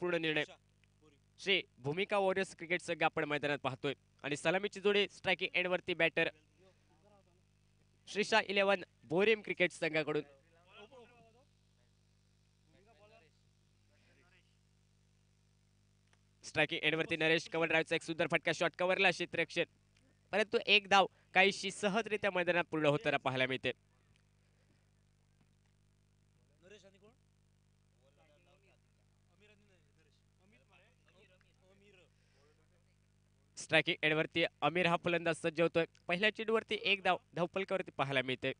पूर्ण निर्णय. Shri Bhumika warriors cricket संघ आपण मैदानात पाहतोय आणि सलामीची जोडी स्ट्रायकिंग एंड वरती बॅटर श्रीशा 11 बोरिम क्रिकेट संघाकडून. स्ट्रायकिंग एंड वरती नरेश कवर ड्राईव्हचा एक सुंदर फटका शॉट कव्हरला क्षेत्ररक्षण, परंतु एक धाव काहीशी सहजरित्या मैदानात पूर्ण होताना पाहायला मिळते. स्ट्रायकिंग एंडवरती अमीर हा फलंदाज सज्ज होतोय. पहिल्या चेंडूवरती एक धाव धावफलकावरती पाहायला मिळते.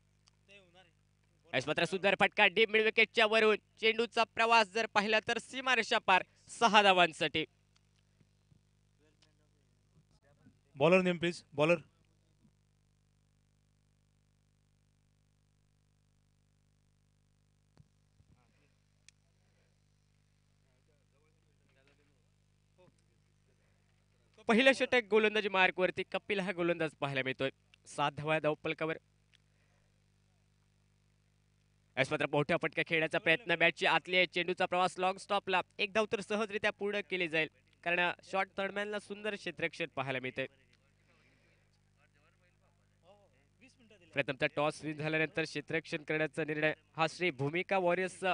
मात्र सुंदर फटका डीप मिड विकेटच्या वरून. चेंडूचा प्रवास जर पाहिला तर सीमारेषा पार 6 धावांसाठी. Bowler name please. बॉलर पहिल्या षटक गोलंदाजी मार्कवरती कपिल हा गोलंदाज पाहायला मिळतोय. 7 धावा धावफलकावर. मात्र मोठ्या फटका खेळण्याचा प्रयत्न बॅटची आतली आहे. चेंडूचा प्रवास लॉंग स्टॉपला. एक धाव तर सहजरित्या पूर्ण केली जाईल कारण शॉर्ट थर्डमॅनला सुंदर क्षेत्ररक्षण पाहायला मिळते. प्रथमतः टॉस विन झाल्यानंतर क्षेत्ररक्षण करण्याचा निर्णय हा श्री भूमिका वॉरियर्स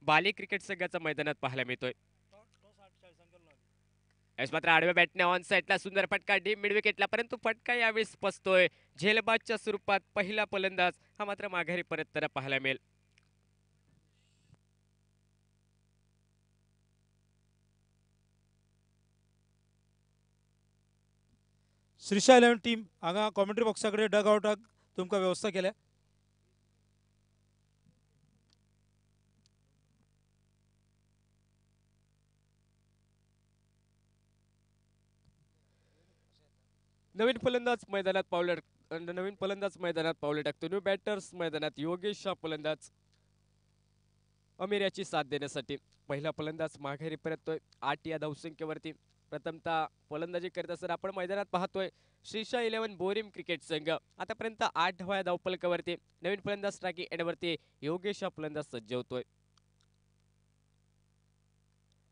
बाली क्रिकेट संघाचा मैदानात पाहायला मिळतोय. मात्र आडव्या बॅटने ऑन साइडला सुंदर फटका डीप मिड विकेटला, परंतु फटका यावेळेस फसतोय. झेलबाजच्या स्वरूपात पहिला फलंदाज हा मात्र माघारी परतताना पाहायला मिळेल. श्रीशा 11 टीम हांगा कॉमेंट्री बॉक्साकडे डग आउटाक तुमकां व्यवस्था केल्या. नवीन फलंदाज मैदानात पावले टाकतो. न्यू बॅटर्स मैदानात योगेश हा फलंदाज अमीर याची साथ देण्यासाठी. पहिला फलंदाज माघारी परततोय 8 या धावसंख्येवरती. प्रथमतः फलंदाजी करत असताना आपण मैदानात पाहतोय श्रीशा 11 बोरिम क्रिकेट संघ. आतापर्यंत 8 धावा धावफलकावरती. नवीन फलंदाज स्ट्रायकिंग एंडवरती योगेश हा फलंदाज सज्ज होतोय.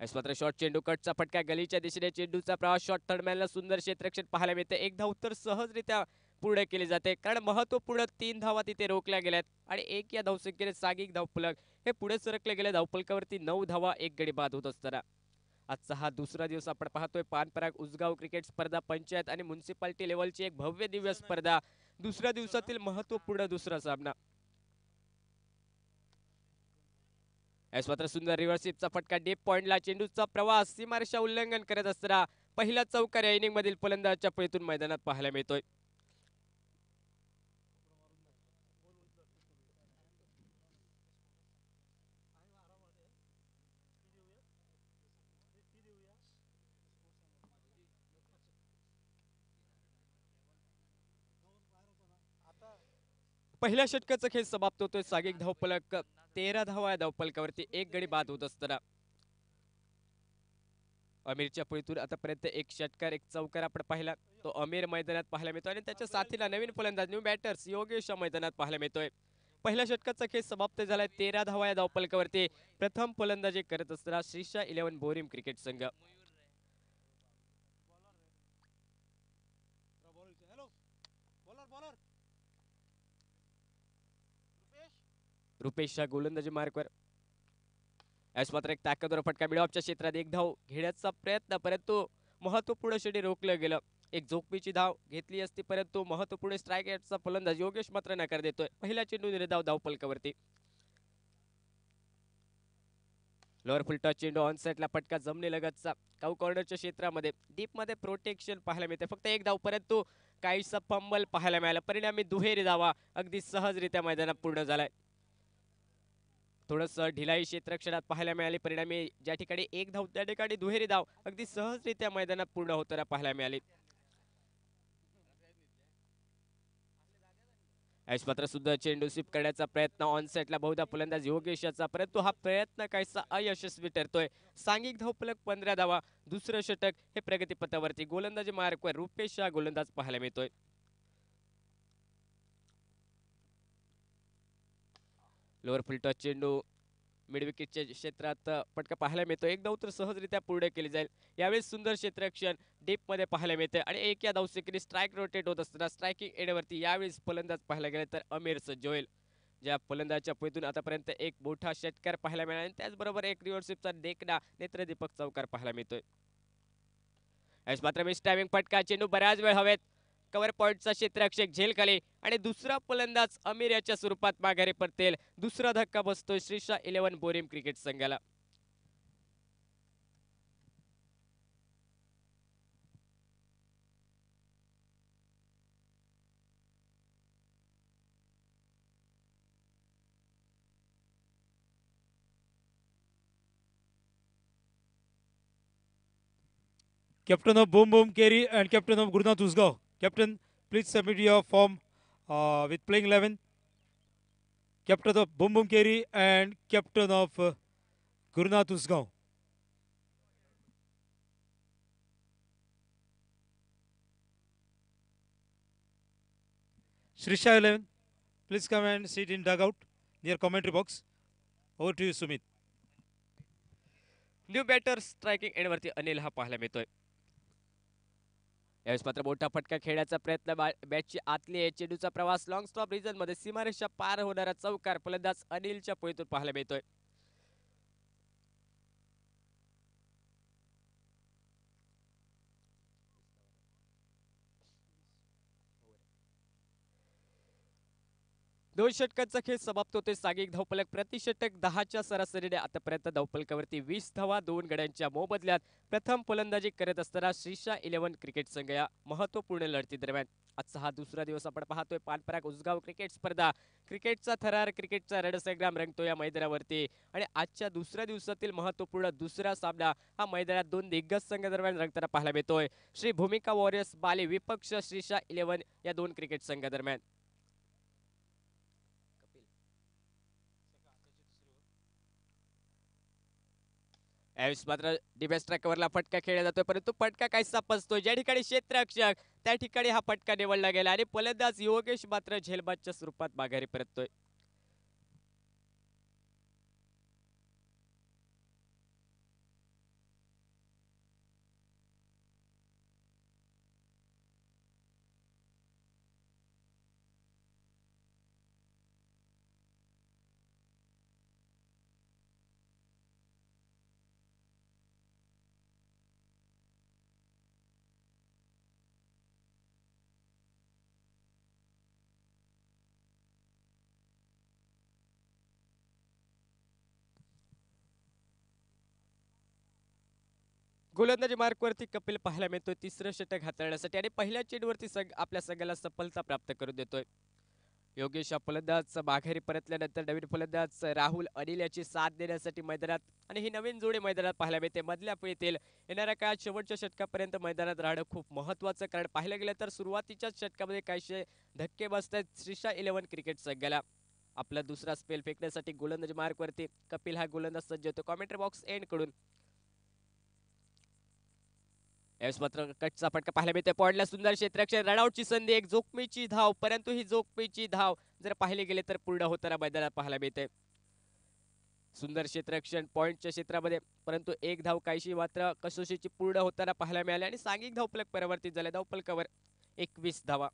मात्र शॉर्ट चेंडू कटचा फटका गलीच्या दिशेने. चेंडूचा प्रवास शॉर्ट थर्डमॅनला सुंदर क्षेत्ररक्षण पाहायला मिळते. एक धाव तर सहजरित्या पूर्ण केली जाते कारण महत्वपूर्ण 3 धावा तिथे रोखल्या गेल्यात आणि 1 या धावसंख्येने सागिक धावफलक हे पुढे सरकले गेले. धावफलकावरती 9 धावा 1 गडी बाद होत असताना आजचा हा दुसरा दिवस आपण पाहतोय. पानपराग उसगाव क्रिकेट स्पर्धा पंचायत आणि म्युन्सिपालिटी लेवलची एक भव्य दिव्य स्पर्धा. दुसऱ्या दिवसातील महत्वपूर्ण दुसरा सामना. मात्र सुंदर रिव्हर्सिपचा फटका डीप पॉइंटला. चेंडूचा प्रवास सीमारेषा उल्लंघन करत असताना पहिला चौकार या इनिंग मधील फलंदाजच्या फळीतून मैदानात पाहायला मिळतोय. पहिल्या षटकाचा खेळ समाप्त होतोय. सागिक धावफलक 13 धावा या धावफलकावरती 1 गडी बाद होत असताना अमीरच्या फळीतून आतापर्यंत 1 षटकार 1 चौकार आपण पाहिला. तो अमीर मैदानात पाहायला मिळतो आणि त्याच्या साथीला नवीन फलंदाज न्यू बॅटर्स योगेश मैदानात पाहायला मिळतोय. पहिल्या षटकाचा खेळ समाप्त झालाय 13 धावा या धावफलकावरती. प्रथम फलंदाजी करत असताना श्रीशा 11 बोरिम क्रिकेट संघ. रुपेश गोलंदाजी मार्कवर. मात्र एक ताकदवर फटका मिळवच्या क्षेत्रात एक धाव घेण्याचा प्रयत्न, परंतु महत्वपूर्ण षटक रोखलं गेलं. एक जोखमीची धाव घेतली असती परंतु महत्वपूर्ण स्ट्राईक रेटचा फलंदाज योगेश मात्र नकार देतोय. पहिला चेंडू निर्धाव धावफलकावरती. लोअर फुल टच चेंडू ऑन साइडला फटका जमनीलगतचा काऊ कॉर्नरच्या क्षेत्रामध्ये डीप मध्ये प्रोटेक्शन पाहायला मिळते. फक्त एक धाव परंतु काहीसा फंबल पाहायला मिळाला. परिणामी दुहेरी धावा अगदी सहजरित्या मैदानात पूर्ण झालाय. थोडंसं ढिलाई क्षेत्ररक्षणात पाहायला मिळाली. परिणामी ज्या ठिकाणी एक धाव त्या ठिकाणी दुहेरी धाव अगदी सहजरित्या मैदानात पूर्ण होताना पाहायला मिळाली. मात्र सुद्धा चेंडू स्वीप करण्याचा प्रयत्न ऑन साइडला बहुधा फलंदाज योगेश याचा, परंतु हा प्रयत्न काहीसा अयशस्वी ठरतोय. सांघिक धावफलक 15 धावा. दुसरं षटक हे प्रगतीपथावरती. गोलंदाजी मार्कवर रुपेश हा गोलंदाज पाहायला मिळतोय. लोअर फुल टच चेंडू मिड विकेटच्या क्षेत्रात फटका पाहायला मिळतो. एक धाव तर सहजरित्या पूर्ण केली जाईल. यावेळेस सुंदर क्षेत्ररक्षण डीपमध्ये पाहायला मिळते आणि एक या धावसंख्येने स्ट्राईक रोटेट होत असताना स्ट्रायकिंग एंडवरती यावेळेस फलंदाज पाहायला गेले तर अमीर सज्ज होईल. ज्या फलंदाजच्या पैतून आतापर्यंत एक मोठा षटकार पाहायला मिळाला आणि त्याचबरोबर एक रिव्हर्सिपचा देखणा नेत्रदीपक चौकार पाहायला मिळतोय. यावेळेस मात्र मिस टायमिंग फटका, चेंडू बऱ्याच वेळ हवेत, कव्हर पॉईंटचा क्षेत्ररक्षक झेल खाली आणि दुसरा फलंदाज अमीर याच्या स्वरूपात माघारी परतेल. दुसरा धक्का बसतोय श्रीशा 11 बोरीम क्रिकेट संघाला. Captain of Boom Boom Kerry and captain of Gurnath Usgaon. Captain, please submit your form with playing 11. Captain of Boom Boom Kerry and captain of Gurnath Usgaon. Shrisha 11, please come and sit in dugout near commentary box. Over to you, Sumit. New batter striking एंडवरती अनिल हा पाहायला मिळतोय. यावेळेस मात्र मोठा फटका खेळण्याचा प्रयत्न बॅटची आतली आहे. चेंडूचा प्रवास लॉंग स्टॉप रिजन मध्ये सीमारेषा पार होणारा चौकार फलंदाज अनिलच्या पैतून पाहायला मिळतोय. दोन षटकांचा खेळ समाप्त होते. सांघिक धावफलक प्रति षटक 10च्या सरासरीने आतापर्यंत धावफलकावरती 20 धावा 2 गड्यांच्या मोबदल्यात प्रथम फलंदाजी करत असताना श्रीशा 11 क्रिकेट संघ या महत्वपूर्ण लढती दरम्यान आजचा हा दुसरा दिवस आपण पाहतोय. पानपराग उसगाव क्रिकेट स्पर्धा, क्रिकेटचा थरार, क्रिकेटचा रणसंग्राम रंगतो या मैदानावरती आणि आजच्या दुसऱ्या दिवसातील महत्वपूर्ण दुसरा सामना हा मैदानात दोन दिग्गज संघ दरम्यान रंगताना पाहायला मिळतोय. श्री भूमिका वॉरियर्स बाले विपक्ष श्रीशा 11 या दोन क्रिकेट संघ दरम्यान. यावेळेस मात्र डिबेस ट्रॅकवरला फटका खेळला जातोय, परंतु फटका काहीसा पचतोय. ज्या ठिकाणी क्षेत्ररक्षक त्या ठिकाणी हा फटका निवडला गेला आणि फलंदाज योगेश मात्र झेलबादच्या स्वरूपात माघारी परततोय. गोलंदाजी मार्कवरती कपिल पाहायला मिळतोय तिसरं षटक हाताळण्यासाठी आणि पहिल्या चेंडूवरती आपल्या संघाला सफलता प्राप्त करून देतोय. योगेश हा फलंदाज माघारी परतल्यानंतर नवीन फलंदाज राहुल अनिल याची साथ देण्यासाठी मैदानात आणि ही नवीन जोडी मैदानात पाहायला मिळते. मधल्या फळीतील येणाऱ्या काळात शेवटच्या षटकापर्यंत मैदानात राहणं खूप महत्वाचं, कारण पाहायला गेलं तर सुरुवातीच्याच षटकामध्ये काहीशे धक्के बसतात श्रीशा 11 क्रिकेट संघाला. आपला दुसरा स्पेल फेकण्यासाठी गोलंदाजी मार्कवरती कपिल हा गोलंदाज सज्ज होतो कॉमेंट्री बॉक्स एंड कडून. यावेळेस मात्र कटचा फटका पाहायला मिळतोय. पॉइंटला सुंदर क्षेत्ररक्षण, रनआउटची संधी, एक जोखमीची धाव, परंतु ही जोखमीची धाव जर पाहिले गेले तर पूर्ण होताना मैदानात पाहायला मिळते. सुंदर क्षेत्ररक्षण पॉइंटच्या क्षेत्रामध्ये, परंतु एक धाव काहीशी मात्र कसोशीची पूर्ण होताना पाहायला मिळाली आणि सांघिक धावफलक परिवर्तित झाले. धावफलकावर 21 धावा.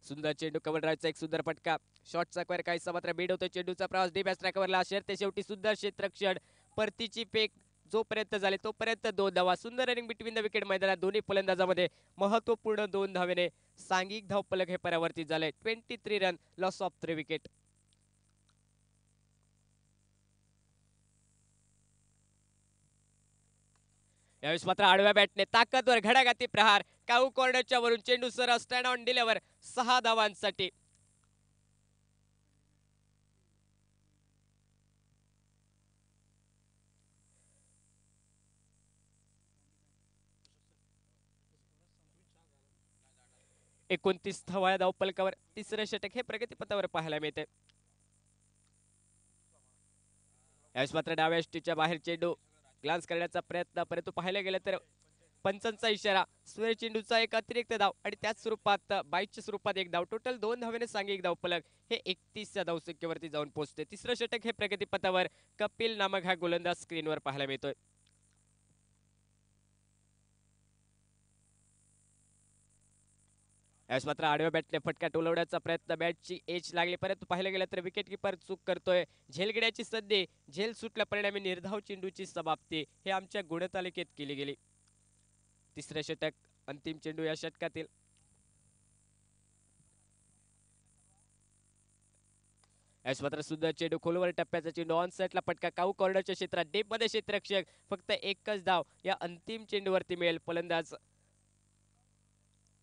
सुंदर चेंडू कव्हर ड्राईव्हचा एक सुंदर फटका, शॉटचा कव्हर काहीसा मात्र बीड होतोय. चेंडूचा प्रवास डी बॅस ट्रॅकवरला ते शेवटी सुंदर क्षेत्ररक्षण, परतीची फेक जोपर्यंत झाले तोपर्यंत 2 धावा. सुंदर रनिंग बिटवीन द विकेट मैदानात दोन्ही फलंदाजामध्ये महत्वपूर्ण 2 धावेने सांघिक धावफलक हे परावर्तित झाले. 23 रन, लॉस ऑफ 3 विकेट. यावेळेस मात्र आडव्या बॅटने ताकदवर घडाघाती प्रहार, काऊ कॉर्नरच्या वरून चेंडू सरळ स्टँड ऑन डिलेवर 6 धावांसाठी. एकोणतीस धावा धावफलकावर तिसरं षटक हे प्रगतीपथावर पाहायला मिळते. यावेळेस मात्र डाव्या यष्टीच्या बाहेर चेंडू ग्लान्स करण्याचा प्रयत्न, परंतु पाहायला गेलं तर पंचांचा इशारा, स्क्वेअर चेंडूचा एक अतिरिक्त धाव आणि त्याच स्वरूपात बाईच्या स्वरूपात एक धाव, टोटल 2 धावेने सांघिक धावफलक हे 31च्या धावसंख्येवरती जाऊन पोहोचते. तिसरं षटक हे प्रगतीपथावर कपिल नामक हा गोलंदाज स्क्रीनवर पाहायला मिळतोय. यावेळेस मात्र आडव्या बॅटने फटका टोलवण्याचा प्रयत्न, बॅटची एज लागली, परंतु पाहिलं गेलं तर विकेट किपर चूक करतोय. झेलगिड्याची संधी, झेल सुटल्या परिणामी निर्धाव चेंडूची समाप्ती हे आमच्या गुणतालिकेत केली गेली. तिसरे षटक, अंतिम चेंडू या षटकातील. यावेळेस मात्र सुंदर चेंडू, खोलवर टप्प्याचा चेंडू, ऑन साईडला फटका, काऊ कॉर्नरच्या क्षेत्रात, डीप मध्ये क्षेत्ररक्षक, फक्त एकच धाव या अंतिम चेंडूवरती मिळेल फलंदाज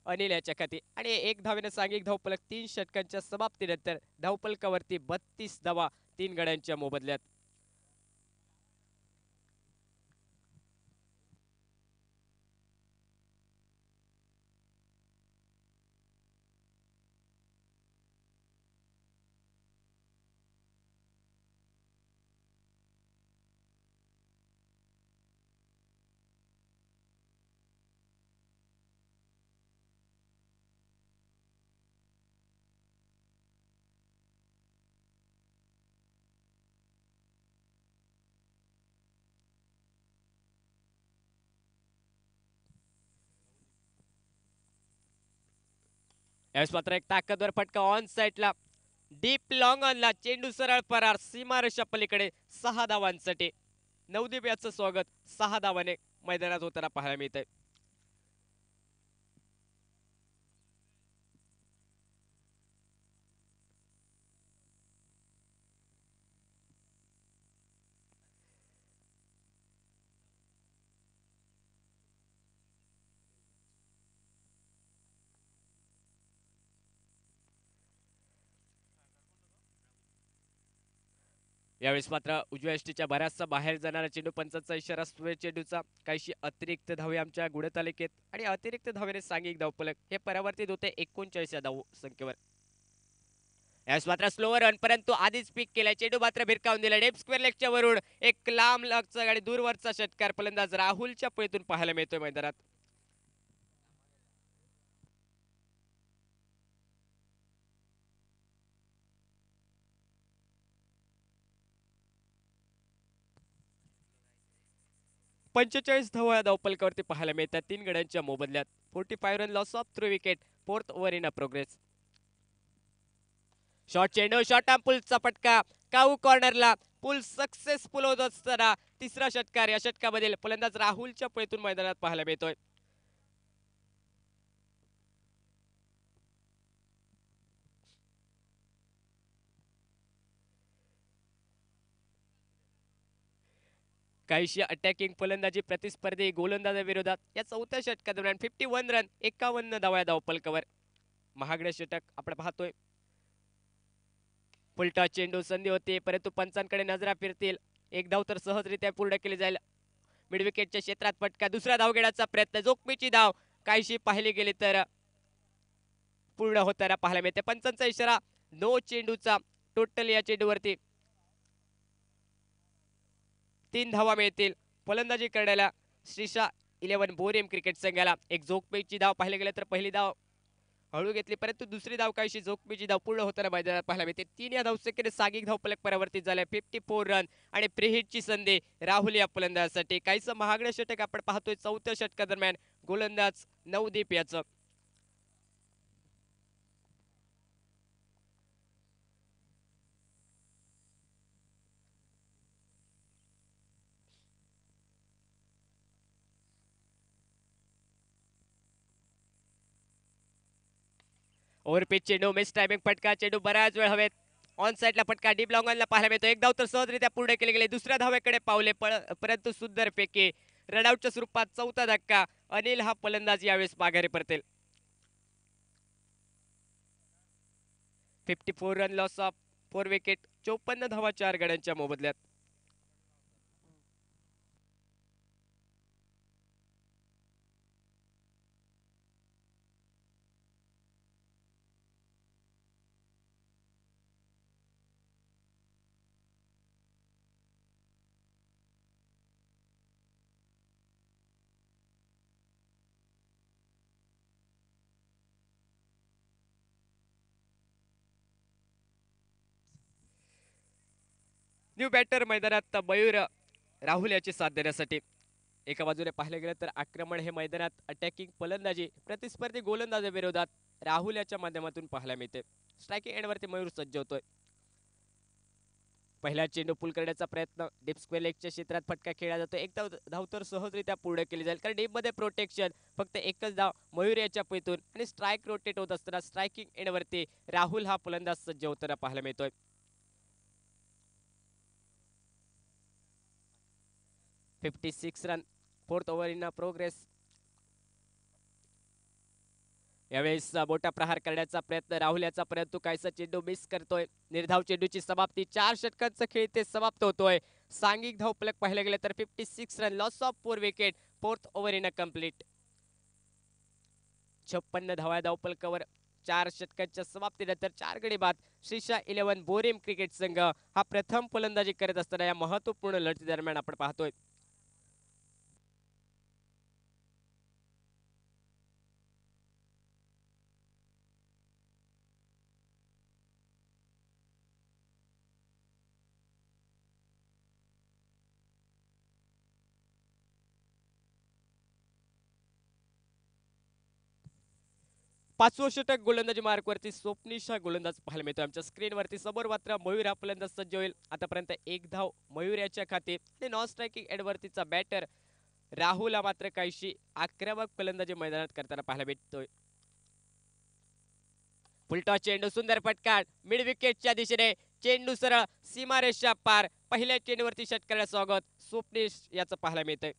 अनिल याच्या खाती आणि एक धावेने सांघिक धावफलक 3 षटकांच्या समाप्तीनंतर धावफलकावरती 32 धावा 3 गड्यांच्या मोबदल्यात. यावेळेस मात्र एक ताकदवर फटका, ऑन साईडला डीप लॉंग ऑनला, चेंडू सरळ परार, सीमारेषा पलीकडे 6 धावांसाठी. नवदीप याचं स्वागत 6 धावाने मैदानात होताना पाहायला मिळतंय. यावेळेस मात्र उजव्या यष्टीच्या बऱ्याचसा बाहेर जाणारा चेंडू, पंचांचा इशारा, स्क्वेअर चेंडूचा, काहीशी अतिरिक्त धावे आमच्या गुणतालिकेत आणि अतिरिक्त धावेने सांघिक धावफलक हे परावर्तित होते 39 या धाव संख्येवर. यावेळेस मात्र स्लोवर रन, परंतु आधीच पिक केलाय, चेंडू मात्र भिरकावून दिला, डेप स्क्वेअर लेगच्या वरून एक लांब लगचा आणि दूरवरचा षटकार फलंदाज राहुलच्या पळीतून पाहायला मिळतोय मैदानात. पंचेचाळीस धावा या धावफलकावरती पाहायला मिळतात 3 गड्यांच्या मोबदल्यात. 45 run loss of 3 wicket, 4th over in a progress. Short चेंडू, शॉर्ट आर्म पुलचा फटका, काऊ कॉर्नरला, पुल सक्सेसफुल होत असताना तिसरा षटकार या षटकामधील फलंदाज राहुलच्या पळीतून मैदानात पाहायला मिळतोय. काहीशी अटॅकिंग फलंदाजी प्रतिस्पर्धी गोलंदाजाविरोधात या चौथ्या षटकादरम्यान 51 रन 51 धावा या धावफलकावर. महागडे षटक आपण पाहतोय. फुलटा चेंडू, संधी होते, परंतु पंचांकडे नजरा फिरतील, एक धाव तर सहजरित्या पूर्ण केली जाईल. मिड विकेटच्या क्षेत्रात फटका, दुसरा धावगेडाचा प्रयत्न, जोखमीची धाव काहीशी पाहिली गेली तर पूर्ण होताना पाहायला मिळते. पंचांचा इशारा, नो चेंडूचा, टोटल या चेंडूवरती 3 धावा मिळतील फलंदाजी करण्याला श्रीशा 11 बोरेम क्रिकेट संघाला. एक जोखमीची धाव पाहिली गेली तर पहिली धाव हळू घेतली, परंतु दुसरी धाव काहीशी जोखमीची धाव पूर्ण होताना मैदानात पाहायला मिळते. 3 या धावसंख्येने सांघिक धावफलक परावर्तित झाले. 54 रन आणि प्रीहिटची संधी राहुल या फलंदाजासाठी. काहीसं महागडे षटक आपण पाहतोय चौथ्या षटकादरम्यान गोलंदाज नवदीप याचं. ओव्हरपिच चेंडू, मिस टायमिंग फटका, चेंडू बऱ्याच वेळ हवेत, ऑन साईडला फटका, डीप लॉंग ऑनला पाहायला मिळतो. एक धाव तर सहजरित्या पूर्ण केले गेले, दुसऱ्या धावेकडे पावले, परंतु सुंदर फेके, रनआउटच्या स्वरूपात चौथा धक्का, अनिल हा फलंदाज यावेळेस माघारी परतेल. 54 रन लॉस ऑफ 4 विकेट, 54 धावा 4 गड्यांच्या मोबदल्यात. न्यू बॅटर मैदानात मयूर राहुल याची साथ देण्यासाठी. एका बाजूने पाहिले गेलं तर आक्रमण हे मैदानात अटॅकिंग फलंदाजी प्रतिस्पर्धी गोलंदाजाविरोधात राहुल याच्या माध्यमातून पाहायला मिळते. स्ट्रायकिंग एंडवरती मयूर सज्ज होतोय. पहिला चेंडू पुल करण्याचा प्रयत्न डीप स्क्वेअर लेगच्या क्षेत्रात फटका खेळला जातो. एक धाव तर सहजरित्या पूर्ण केली जाईल कारण डीप मध्ये प्रोटेक्शन फक्त एकच धाव मयूर याच्या पैतून आणि स्ट्राईक रोटेट होत असताना स्ट्रायकिंग एंडवरती राहुल हा फलंदाज सज्ज होताना पाहायला मिळतोय. 56 run, 4th over in progress. यावेळेस मोठा प्रहार करण्याचा प्रयत्न राहुल याचा, परंतु काहीसा चेंडू मिस करतोय. निर्धाव चेंडूची समाप्ती, 4 षटकांचा खेळ ते समाप्त होतोय. सांघिक धावफलक पाहायला गेले तर 56 run, loss of 4 wicket, 4th over in complete. 56 धावा धावफलकावर 4 षटकांच्या समाप्तीनंतर 4 गडी बाद. श्रीशा 11 बोरिम क्रिकेट संघ हा प्रथम फलंदाजी करत असताना या महत्वपूर्ण लढती दरम्यान आपण पाहतोय. पाचवं षटक गोलंदाजी मार्कवरती स्वप्नीश हा गोलंदाज पाहायला मिळतो आमच्या स्क्रीनवरती. समोर मात्र मयूर हा फलंदाज सज्ज होईल. आतापर्यंत एक धाव मयूर याच्या खाते आणि नॉन स्ट्रायकिंग एंडवरतीचा बॅटर राहुल हा मात्र काहीशी आक्रमक फलंदाजी मैदानात करताना पाहायला भेटतोय. फुलटॉस चेंडू, सुंदर फटका मिड विकेटच्या दिशेने, चेंडू सरळ सीमारेषा पार. पहिल्या चेंडूवरती षटकाला स्वागत स्वप्नीश याचं पाहायला मिळतंय.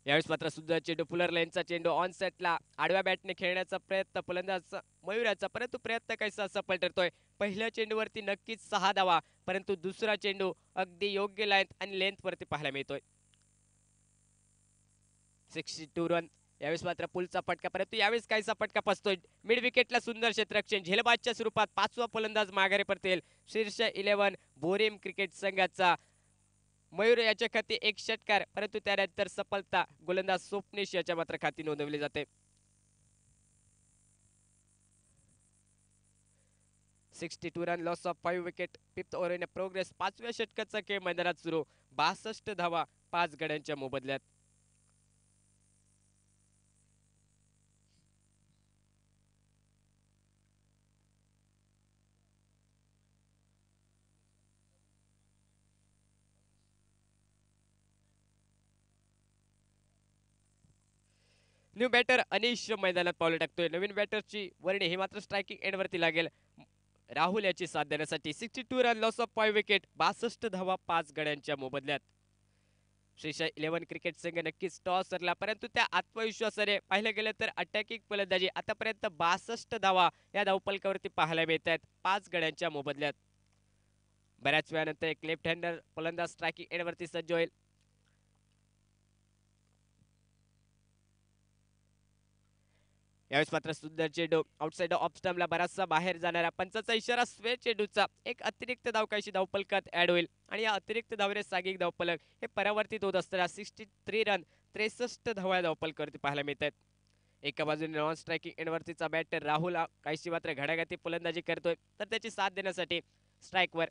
यावेळेस मात्र सुंदर चेंडू, फुलर लाईनचा चेंडू ऑन सेटला आडव्या बॅटने खेळण्याचा प्रयत्न फलंदाज मयूराचा, परंतु प्रयत्न काहीसा सफल ठरतोय. पहिल्या चेंडूवरती नक्कीच 6 धावा, परंतु दुसरा चेंडू अगदी योग्य लाईन आणि लेंथ वरती पाहायला मिळतोय. 62 रन. यावेळेस मात्र पुलचा फटका, परंतु यावेळेस काहीसा फटका फसतोय. मिड विकेटला सुंदर क्षेत्ररक्षण, झेलबादच्या स्वरूपात 5वा फलंदाज माघारी परतेल. शीर्ष 11 बोरिम क्रिकेट संघाचा मयूर याच्या खाती एक षटकार, परंतु त्यानंतर सफलता गोलंदाज स्वप्नीश याच्या मात्र खाती नोंदवली जाते. 62 run, loss of 5 wicket, 5th over in progress. 5व्या षटकाचा खेळ मैदानात सुरू. 62 धावा 5 गड्यांच्या मोबदल्यात. न्यू बॅटर अनिश मैदानात पावलं टाकतोय. नवीन बॅटरची वर्णी ही मात्र स्ट्रायकिंग एंडवरती लागेल राहुल याची साथ देण्यासाठी. 62 रन, लॉस ऑफ 5 विकेट, 62 धावा 5 गड्यांच्या मोबदल्यात. श्रीशा 11 क्रिकेट संघ नक्कीच टॉस हरला, परंतु त्या आत्मविश्वासाने पाहिलं गेलं तर अटॅकिंग फलंदाजी आतापर्यंत 62 धावा या धावफलकावरती पाहायला मिळत आहेत 5 गड्यांच्या मोबदल्यात. बऱ्याच वेळानंतर एक लेफ्ट हँडर फलंदाज स्ट्रायकिंग एंडवरती सज्ज होईल. यावेळेस मात्र सुंदर चेंडू, आउटसाइड ऑफ स्टंपला बराचसा बाहेर जाणारा, पंचाचा इशारा स्वे चेंडूचा. एक अतिरिक्त धाव काहीशी धावफलकात ऍड होईल आणि या अतिरिक्त धावेने सांघिक धावफलक हे परावर्तित होत असताना 63 रन, 63 धावा धावफलकावरती पाहायला मिळत आहेत. एका बाजूने नॉन स्ट्रायकिंग एंडवरतीचा बॅटर राहुल काहीशी मात्र घडाघाती फलंदाजी करतोय, तर त्याची साथ देण्यासाठी स्ट्राईकवर.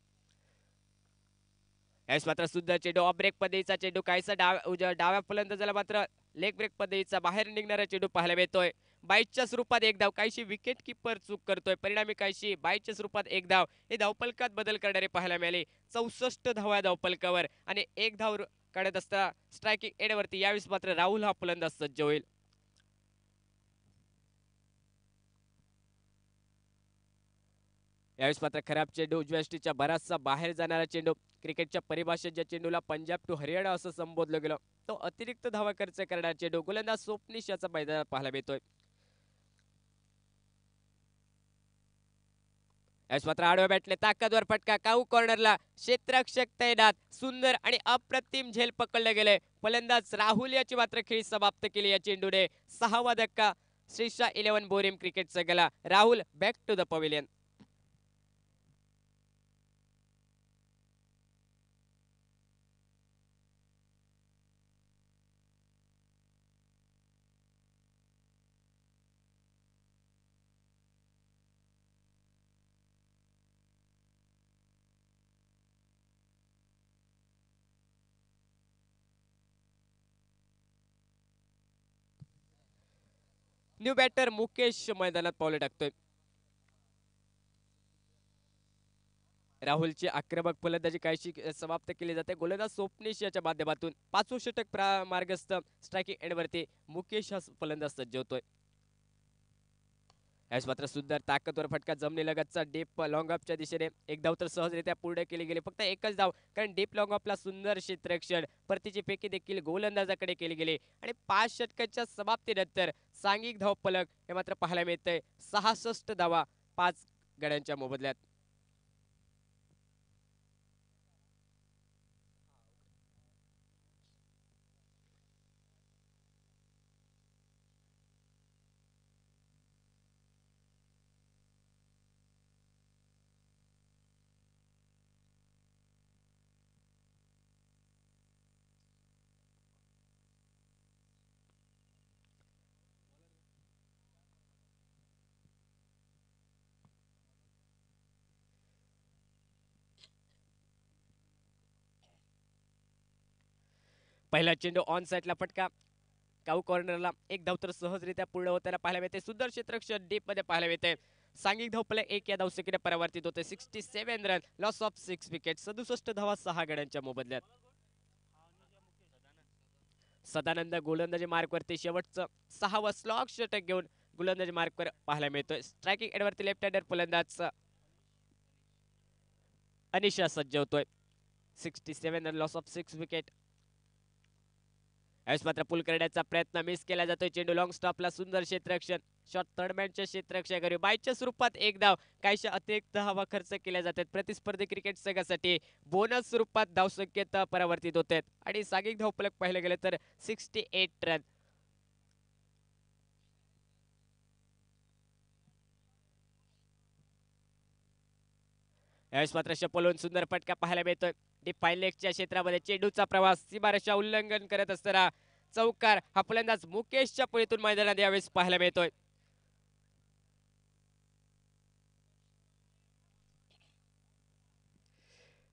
यावेळेस मात्र सुंदर चेंडू, ऑफ ब्रेक पद्धतीचा चेंडू, काहीसा डाव्या फलंदाजाला मात्र लेग ब्रेक पद्धतीचा बाहेर निघणारा चेंडू पाहायला मिळतोय. बाईटच्या स्वरूपात एक धाव, काहीशी विकेट किपर चूक करतोय, परिणामी काहीशी बाईटच्या स्वरूपात एक धाव हे धावफलकात बदल करणारे पाहायला मिळाले. 64 धावा धावफलकावर आणि एक धाव काढत असताना स्ट्रायकिंग एंडवरती यावेळेस मात्र राहुल हा फलंदाज सज्ज होईल. यावेळेस मात्र खराब चेंडू, उजव्या बराचसा बाहेर जाणारा चेंडू. क्रिकेटच्या परिभाषेत ज्या चेंडूला पंजाब टू हरियाणा असं संबोधलं गेलं, तो अतिरिक्त धावा खर्च करणारा चेंडू गोलंदाज स्वप्नीश याचा मैदानात पाहायला मिळतोय. यावेळेस मात्र आडव्या बॅटने ताकदवर फटका, काऊ कॉर्नरला क्षेत्ररक्षक तैनात, सुंदर आणि अप्रतिम झेल पकडले गेले. फलंदाज राहुल याची मात्र खेळी समाप्त केली या चेंडूने. 6वा धक्का श्रीशा 11 बोरिम क्रिकेट संघाला. Rahul back to the pavilion. New batter Mukesh मैदानात पावले टाकतोय. राहुलची आक्रमक फलंदाजी काहीशी समाप्त केली जाते. गोलंदाज स्वप्नीश याच्या माध्यमातून 5वं षटक मार्गस्थ. स्ट्रायकिंग एंडवरती मुकेश हा फलंदाज सज्ज होतोय. यावेळेस मात्र सुंदर ताकदवर फटका जमिनीलगतचा डीप लॉंग ऑफच्या दिशेने. एक धाव तर सहजरित्या पूर्ण केली गेली. फक्त एकच धाव, कारण डीप लॉंग ऑफला सुंदर क्षेत्ररक्षण. परतीची फेकी देखील गोलंदाजाकडे केली गेली आणि 5 षटकांच्या समाप्तीनंतर सांघिक धाव फलक हे मात्र पाहायला मिळतंय. 66 धावा 5 गड्यांच्या मोबदल्यात. पहिला चेंडू ऑन साईडला फटका. काऊ कॉर्नरला एक धाव तर सहजरित्या पूर्ण होताना पाहायला मिळते. सुंदर क्षेत्ररक्षण डीप मध्ये पाहायला मिळते. सांघिक धावफलक 1 या धावसंख्येने परावर्तित होते. 67 रन, लॉस ऑफ 6 विकेट. 67 धावा 6 गड्यांच्या मोबदल्यात. सदानंद गोलंदाजी मार्कवरती शेवटचं 6वं स्लॉग षटक घेऊन गोलंदाजी मार्कवर पाहायला मिळतोय. स्ट्रायकिंग एंडवरती लेफ्ट हँडर फलंदाज अनिशा सज्ज होतोय. 67 रन, लॉस ऑफ 6 विकेट. यावेळेस मात्र पुल करण्याचा प्रयत्न मिस केला जातोय. चेंडू लॉंग स्टॉपला सुंदर क्षेत्ररक्षण. शॉट थर्डमॅनच्या क्षेत्ररक्षकावर बायच्या स्वरूपात एक धाव. काहीशा अतिरिक्त धावा खर्च केल्या जातात. प्रतिस्पर्धी क्रिकेट संघासाठी बोनस स्वरूपात धावसंख्येत परावर्तित होत आहेत आणि सांघिक धावफलक पाहिले गेले तर 68 रन. यावेळेस मात्र शपलून सुंदर फटका पाहायला मिळतोय. डिफाईन लेगच्या क्षेत्रामध्ये चेंडूचा प्रवास सीमारेषा उल्लंघन करत असताना चौकार हा फलंदाज मुकेशच्या पळीतून मैदानात यावेळेस पाहायला मिळतोय.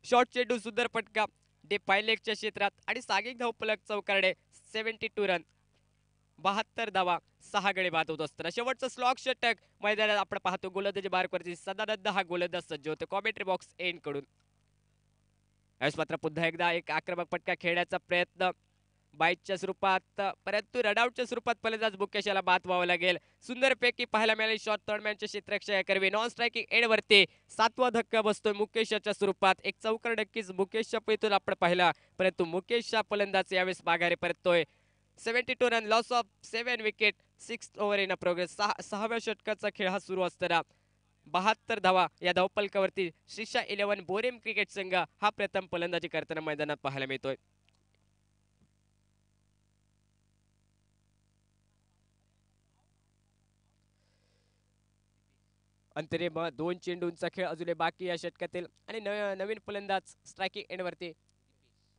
शॉर्ट चेंडू सुंदर फटका डिफाईन लेगच्या क्षेत्रात आणि सांघिक धावफलक चौकारडे. 72 रन, 72 धावा 6 गडी बाद होत असताना शेवटचं स्लॉग षटक मैदानात आपण पाहतो. गोलंदाजी मार्कवरती सदानंद हा गोलंदाज सज्ज होते. कॉमेंट्री बॉक्स एंड कडून यावेळेस मात्र पुन्हा एकदा एक आक्रमक फटका खेळण्याचा प्रयत्न बाईटच्या स्वरूपात, परंतु रनआउटच्या स्वरूपात फलंदाज मुकेश याला बाद व्हावं लागेल. सुंदर पैकी पाहायला मिळाली. शॉट थर्डमॅनच्या क्षेत्ररक्षकावर नॉन स्ट्रायकिंग एंडवरती 7वा धक्का बसतोय मुकेशच्या स्वरूपात. एक चौकार नक्कीच मुकेशच्या पैतून आपण पाहिला, परंतु मुकेशचा फलंदाज यावेळेस माघारी परततोय. 72 run, loss of 7 wicket. 6 over in progress. 6व्या षटकाचा खेळ हा सुरू असताना 72 धावा या धावपलकावरती श्रीशा 11 बोरेम क्रिकेट संघ हा प्रथम फलंदाजी करताना मैदानात पाहायला मिळतोय. अंतरिम 2 चेंडूंचा खेळ अजूनही बाकी या षटकातील आणि नवीन फलंदाज स्ट्रायकिंग एंडवरती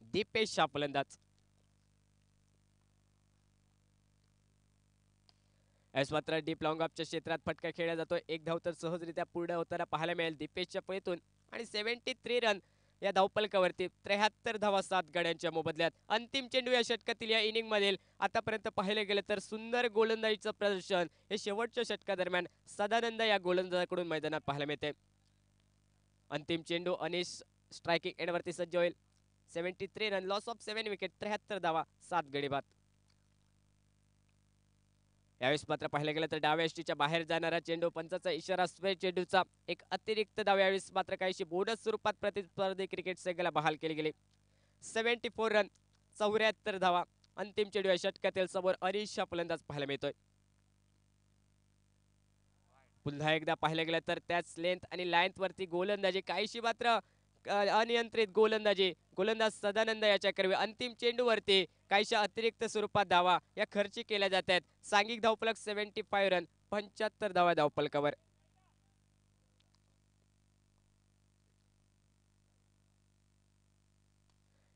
दीपेश हा फलंदाज. यावेळेस मात्र डीप लॉंग ऑफच्या क्षेत्रात फटका खेळला जातोय. एक धाव तर सहजरित्या पूर्ण होताना पाहायला मिळेल दीपेशच्या पळीतून आणि 73 रन या धावपलकावरती. 73 धावा 7 गड्यांच्या मोबदल्यात. अंतिम चेंडू या षटकातील या इनिंग मधील आतापर्यंत पाहिले गेले तर सुंदर गोलंदाजीचं प्रदर्शन हे शेवटच्या षटकादरम्यान सदानंद या गोलंदाजाकडून मैदानात पाहायला मिळते. अंतिम चेंडू अनिश स्ट्रायकिंग एंडवरती सज्ज होईल. 73 रन, लॉस ऑफ 7 विकेट. 73 धावा 7 गडी बाद. यावेळेस मात्र पाहिलं गेलं तर डाव्या यष्टीच्या बाहेर जाणारा चेंडू. पंचाचा इशारा स्वे चेंडूचा एक अतिरिक्त धाव यावेळेस मात्र काहीशी बोनस स्वरूपात प्रतिस्पर्धी क्रिकेट संघाला बहाल केली गेली. 74 रन, 74 धावा. अंतिम चेंडू या षटकातील समोर अनिशा फलंदाज पाहायला मिळतोय. पुन्हा एकदा पाहिलं गेलं तर त्याच लेंथ आणि लाईन्थ वरती गोलंदाजी काहीशी मात्र अनियंत्रित गोलंदाजी. गोलंदाज सदानंद याच्या करवी अंतिम चेंडूवरती काहीशा अतिरिक्त स्वरूपात धावा या खर्ची केल्या जात आहेत. सांघिक धावफलक 75 रन, 75 धावा धावफलकावर.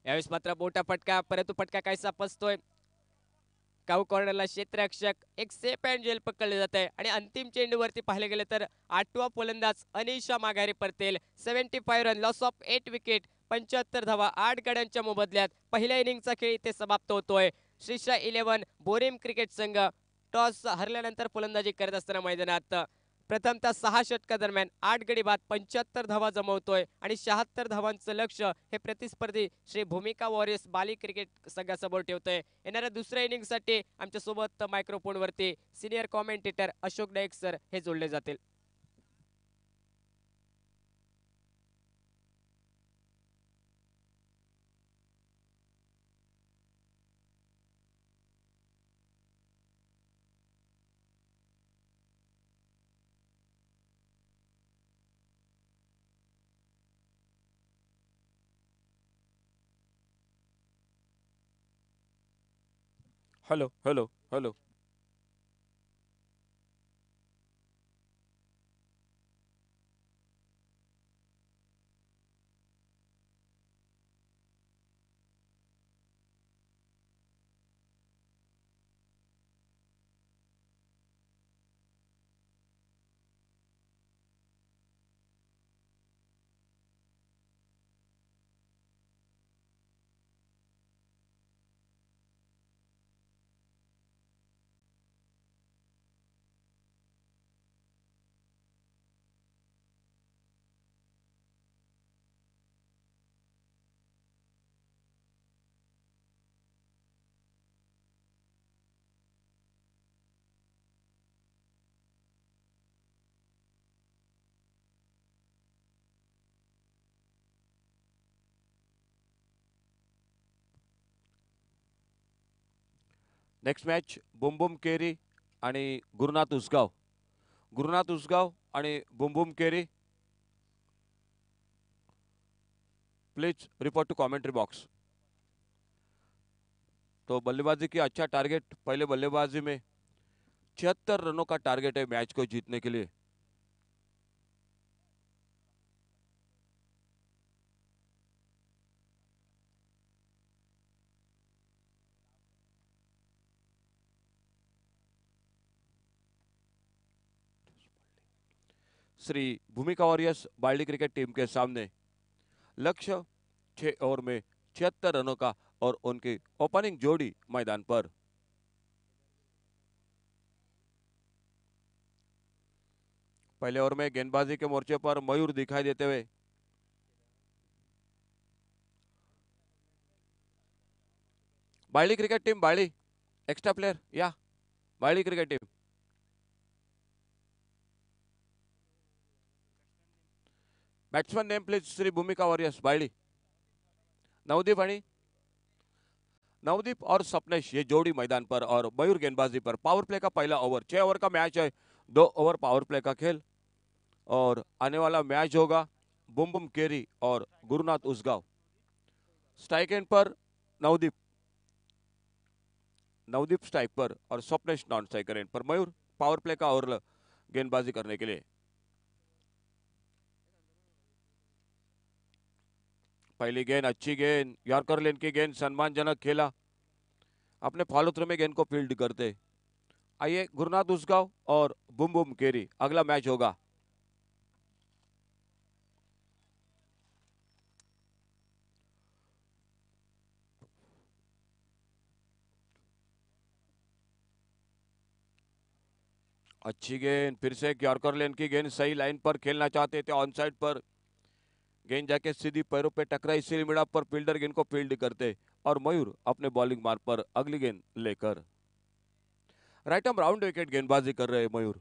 यावेळेस मात्र मोठा फटका, परंतु फटका काहीसा फसतोय. काऊ कॉर्नरला क्षेत्ररक्षक एक सेफ अँड जेल पकडले जात आहे आणि अंतिम चेंडूवरती पाहिले गेले तर 8वा फलंदाज अनिशा माघारी परतेल. 75 रन, लॉस ऑफ 8 विकेट. 75 धावा 8 गड्यांच्या मोबदल्यात पहिल्या इनिंगचा खेळ इथे समाप्त होतोय. श्रीशा 11 बोरेम क्रिकेट संघ टॉस हरल्यानंतर फलंदाजी करत असताना मैदानात प्रथमतः 6 षटकादरम्यान 8 गडी बाद 75 धावा जमवतोय आणि 76 धावांचं लक्ष हे प्रतिस्पर्धी श्री भूमिका वॉरियर्स बाली क्रिकेट संघासमोर ठेवतोय. येणाऱ्या दुसऱ्या इनिंगसाठी आमच्या सोबत मायक्रोफोनवरती senior commentator Ashok Naik sir हे जोडले जातील. Hello hello hello. Next match boom boom Keri आणि गुरुनाथ उसगाव. गुरुनाथ उसगाव आणि boom boom Keri, please report to commentary box. तो बल्लेबाजी की अच्छा टारगेट, पहले बल्लेबाजी में 76 रनों का टारगेट है मैच को जीतने के लिए. Shri Bhumika warriors Baldi cricket team के सामने लक्ष्य 6 ओवर में 76 रनों का और उनकी ओपनिंग जोड़ी मैदान पर. पहले ओवर में गेंदबाजी के मोर्चे पर मयूर दिखाई देते हुए. Baldi cricket team, Baldi extra player या Baldi cricket team. Batsman name please Shri Bhumika warriors बाल्डी. Navdeep आणि नवदीप और सपनेश ये जोड़ी मैदान पर और मयूर गेंदबाजी पर. पावर प्ले का पहला ओवर, 6 ओवर का मैच है, 2 ओवर पावर प्ले का खेल. और आने वाला मैच होगा बुमबुम केरी और गुरुनाथ उसगांव. स्ट्राइक एंड पर नवदीप, नवदीप स्ट्राइक पर और स्वप्नेश नॉन स्ट्राइकर एंड पर. मयूर पावर प्ले का ओवर गेंदबाजी करने के लिए. पहली गेंद अच्छी गेंद, यॉर्कर लेन की गेंद, सम्मानजनक खेला. अपने फॉलो थ्रू में गेंद को फील्ड करते. आइए गुरुनाथ उसगांव और बुमबुम केरी, अगला मैच होगा. अच्छी गेंद, फिर से यॉर्कर लेन की गेंद, सही लाइन पर खेलना चाहते थे, ऑन साइड पर गेंद जाके सीधी पैरों पे टकराई, इसीलिए मिडा पर फील्डर गेंद को फील्ड करते और मयूर अपने बॉलिंग मार्ग पर अगली गेंद लेकर राइट आर्म राउंड विकेट गेंदबाजी कर रहे मयूर.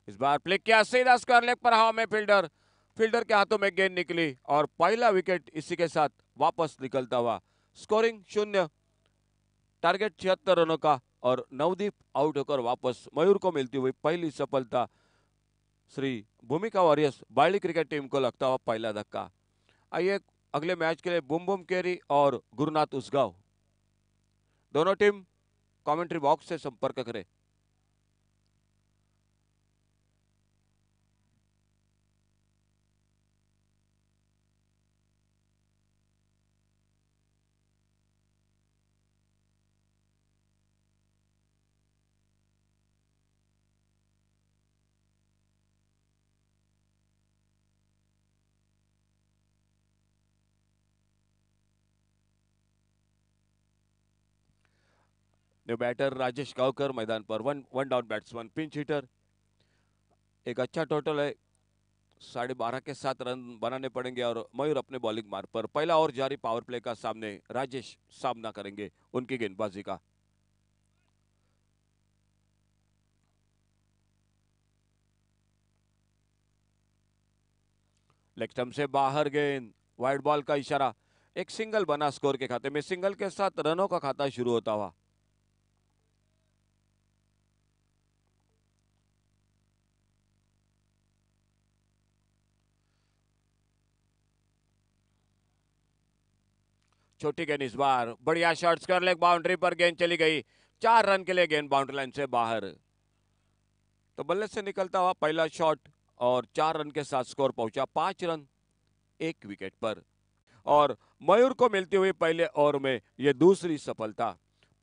इस बार प्ले किया सीधा स्क्वायर लेग पर, हवा में फील्डर, फील्डर के हाथों में गेंद निकली और पहला विकेट इसी के साथ वापस निकलता हुआ. स्कोरिंग 0, टारगेट 76 रनों का और नवदीप आउट होकर वापस. मयूर को मिलती हुई पहली सफलता. Shri Bhumika warriors Baldi cricket team को लगता हुआ पहला धक्का. आइए अगले मैच के लिए बुमबुम केरी और गुरुनाथ उसगांव दोनों टीम कमेंट्री बॉक्स से संपर्क करें. न्यू बैटर राजेश गावकर मैदान पर, one down batsman, pinch hitter. एक अच्छा टोटल है, 12.5 के 7 रन बनाने पड़ेंगे और मयूर अपने बॉलिंग मार्ग पर। पहला ओवर जारी पावर प्ले का, सामने राजेश सामना करेंगे उनकी गेंदबाजी का। लेग स्टंप से बाहर गेंद, वाइड बॉल का इशारा। एक सिंगल बना स्कोर के खाते में, सिंगल के साथ रनों का खाता शुरू होता हुआ। छोटी गेंद इस बार, बढ़िया शॉट, स्क्वायर लेग बाउंड्री पर गेंद चली गई। 4 रन के लिए गेंद बाउंड्री लाइन से बाहर। तो बल्ले से निकलता हुआ पहला शॉट और 4 रन के साथ स्कोर पहुंचा 5 रन 1 विकेट पर। और मयूर को मिलती हुई पहले ओवर में यह दूसरी सफलता।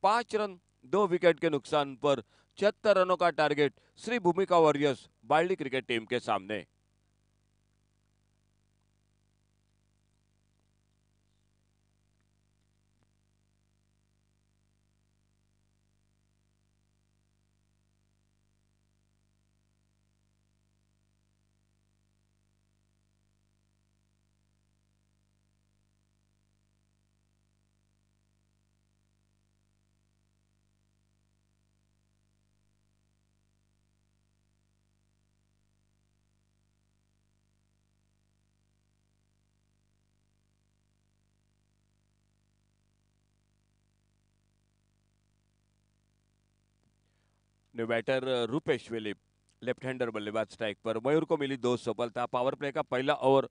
5 रन 2 विकेट के नुकसान पर 76 रनों का target Shri Bhumika warriors Baldi cricket team के सामने। New batter Rupesh Velip, left hander बल्लेबाज स्ट्राइक पर। मयूर को मिली 2 सफलता। पावर प्ले का पहला ओवर,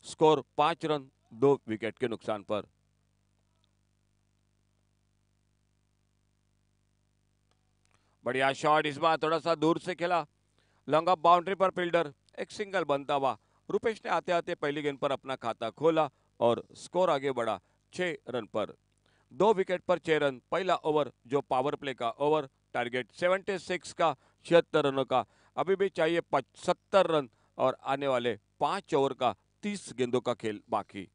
स्कोर 5 रन 2 विकेट के नुकसान पर। बढ़िया शॉट, इस बार थोड़ा सा दूर से खेला, लॉन्ग ऑफ बाउंड्री पर फील्डर। एक सिंगल बनता हुआ रूपेश ने आते आते पहली गेंद पर अपना खाता खोला और स्कोर आगे बढ़ा 6 रन पर। 2 विकेट पर 6 रन। पहला ओवर जो पावर प्ले का ओवर, टारगेट 76 का, 76 रनों का। अभी भी चाहिए 75 रन और आने वाले 5 ओवर का 30 गेंदों का खेल बाकी।